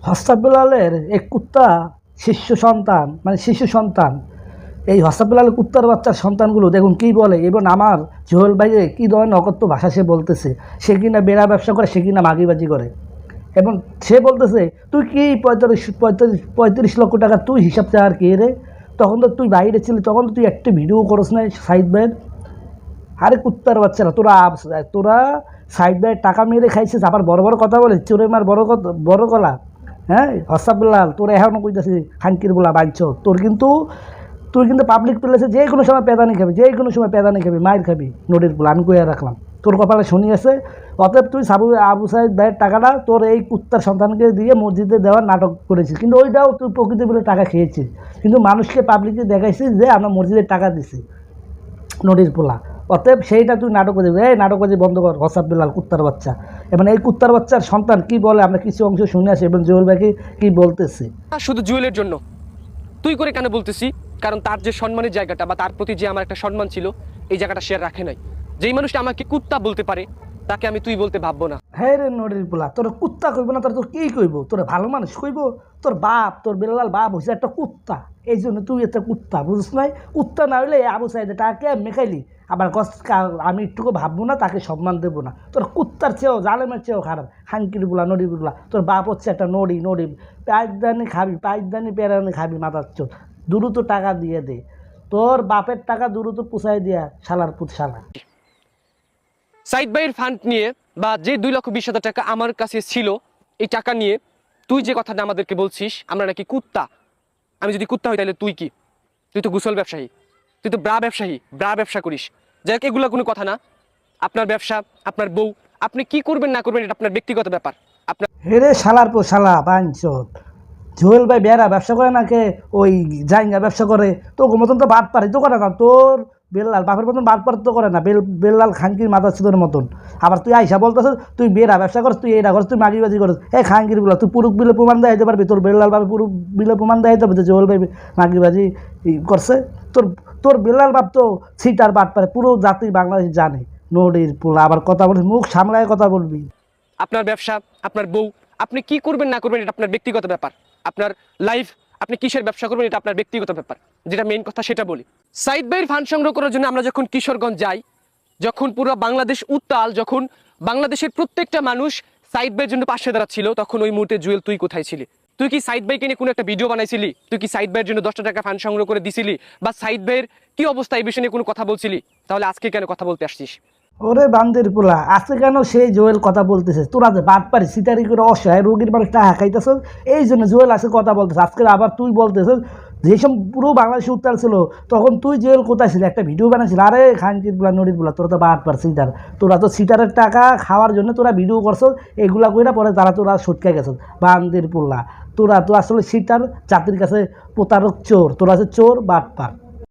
হস্তা বিলালের এক কুত্তা শিশু সন্তান এই হস্তা বিলালের কুত্তার বাচ্চার সন্তানগুলো দেখুন কী বলে, এবং আমার জোহেল ভাইয়ে কী ধরনের অকথ্য ভাষা সে বলতেছে। সে কিনা বেড়া ব্যবসা করে, সে কিনা মাগিবাজি করে, এবং সে বলতেছে তুই কি 35 লক্ষ টাকা তুই হিসাব চাওয়ার কে রে? তখন তো তুই বাইরে ছিলি, তখন তো তুই একটা ভিডিও করস নাই সাইদ ভাইয়ের। আরে কুত্তার বাচ্চারা তোরা সাইড বাই টাকা মেরে খাইছিস, আবার বড় বড় কথা বলে চোরের মার বড় গলা। হ্যাঁ হসাবুল্লাল, তোরা এখনও কইতাছিস খানকির বলা বাঞ্চ। তুই কিন্তু পাবলিক প্লেসে যে কোনো সময় পেদানি খাবি, মায়ের খাবি নদীর পোলা, আমি কইয়া রাখলাম। তোর কপালে শনি আছে। অতএব তুই আবু সাইদ ভাইয়ের টাকাটা তোর এই কুত্তার সন্তানকে দিয়ে মসজিদে দেওয়ার নাটক করেছিস, কিন্তু ওইটাও তুই প্রকৃতি বলে টাকা খেয়েছিস, কিন্তু মানুষকে পাবলিকে দেখাইছিস যে আমরা মসজিদের টাকা দিছি নদীর পোলা। অতএব সেইটা তুই নাটকবাজি, নাটকবাজি বন্ধ কর হসাব বিলাল কুত্তার বাচ্চা। এবং এই কুত্তার বাচ্চার সন্তান কি বলে আমরা কিছু অংশ শুনে আসি, এবং জুয়েল ভাইকে কি বলতেছে। শুধু জুয়েলের জন্য তুই করে কেন বলতেছি, কারণ তার যে সম্মানের জায়গাটা বা তার প্রতি যে আমার একটা সম্মান ছিল, এই জায়গাটা সে রাখে নাই। যেই মানুষটা আমাকে কুত্তা বলতে পারে তাকে আমি তুই বলতে ভাববো না। হ্যাঁ রে নদীর পোলা, তোর কুত্তা কইব না, তোর কি কইব? তোর ভালো মানুষ কইব? তোর বেলাল বাপ হয়েছে একটা কুত্তা, এই জন্য তুই একটা কুত্তা, বুঝিস নাই? কুত্তা না হইলে আবু সাইদে টাকা মেখাইলি, আবার আমি একটুকু ভাববো না, তাকে সম্মান দেবো না। তোর কুত্তার চেয়েও জালেমের চেয়েও খারাপ হাঙ্কির বলা নদীর বলা। তোর বাপ হচ্ছে একটা নড়ি পাইদানি পেরানি খাবি মাথার চোখ। দ্রুত টাকা দিয়ে দে, তোর বাপের টাকা দ্রুত পুষাই দিয়া শালার পুত শালা। সাইদ ভাইয়ের ফান্ড নিয়ে বা যে 2,20,000 টাকা আমার কাছে ছিল, এই টাকা নিয়ে তুই যে কথাটা আমাদেরকে বলছিস আমরা নাকি কুত্তা। আমি যদি কুত্তা হই তাহলে তুই কি? তুই তো গুসল ব্যবসায়ী, তুই তো ব্রা ব্যবসা করিস। যাই হোক, এগুলো কোনো কথা না। আপনার ব্যবসা, আপনার বউ, আপনি কি করবেন না করবেন এটা আপনার ব্যক্তিগত ব্যাপার। আপনার হেরে শালার পো শালা বাঞ্চত। জুয়েল ভাই বেড়া ব্যবসা করে নাকি ওই জাইঙ্গা ব্যবসা করে? তোর মতন তো বাদ পারে তো করে না, তোর বেল্লাল বাপের মতন বাদ পার তো করে না, বেল্লাল খানকির মাথা ছিদর মতন। আবার তুই আইসা বলতেছ তুই বেড়া ব্যবসা করস, তুই এটা করস, তুই মাগিবাজি করস। খানকির বলা তুই পুরুষ বিলে প্রমাণ দেখাইতে পারবি? তোর বেল্লাল বাপে পুরুষ বিলে প্রমাণ দেখাইতে পারবি যে জুয়েল ভাই মাগিবাজি করছে? তোর বেল্লাল বাপ তো সিটার বাদ পারে, পুরো জাতি বাংলাদেশ জানে। নদীর পোলা আবার কথা বলবি, মুখ সামলায় কথা বলবি। আপনার ব্যবসা, আপনার বউ, আপনি কি করবেন না করবেন এটা আপনার ব্যক্তিগত ব্যাপার। আপনার লাইফ, আপনি কিসের ব্যবসা করবেন এটা আপনার ব্যক্তিগত ব্যাপার। যেটা মেইন কথা সেটা বলি। সাইদ ভাইয়ের ফান্ড সংগ্রহ করার জন্য আমরা যখন কিশোরগঞ্জ যাই, যখন পুরো বাংলাদেশ উত্তাল, যখন বাংলাদেশের প্রত্যেকটা মানুষ সাইদ ভাইয়ের জন্য পাশে দাঁড়াচ্ছিল, তখন ওই মুহূর্তে জুয়েল তুই কোথায় ছিলি? তুই কি সাইদ ভাইকে নিয়ে কোনো একটা ভিডিও বানাইছিলি? তুই কি সাইদ ভাইয়ের জন্য 10টা টাকা ফান্ড সংগ্রহ করে দিছিলি? বা সাইদ ভাইয়ের কি অবস্থা এই বিষয়ে নিয়ে কোনো কথা বলছিলি? তাহলে আজকে কেন কথা বলতে আসছিস? ওরে বান্দের পোলা, আজকে কেন সেই জোয়েল কথা বলতেছে? তোরা যে বাদ পারি সিটারি করে অসহায় রোগীর মানুষ টাকা খাইতেছ, এই জন্য জোয়েল আজকে কথা বলতেছে। আজকে আবার তুই বলতেছিস যেসব পুরো বাংলাদেশে উত্তাল ছিল, তখন তুই জোয়েল কোথায় ছিল? একটা ভিডিও বানাইছিল। আরে খানকির পোলা নদীর পোলা, তোরা তো বাদ পার সিটার। তোরা তো সিটারের টাকা খাওয়ার জন্য তোরা ভিডিও করছো, এগুলা কইরা পরে তোরা সটকে গেছ বান্দের পোলা। তোরা তো আসলে সিটার জাতির কাছে প্রতারক, চোর। তোরা আছে চোর, বাদ পার।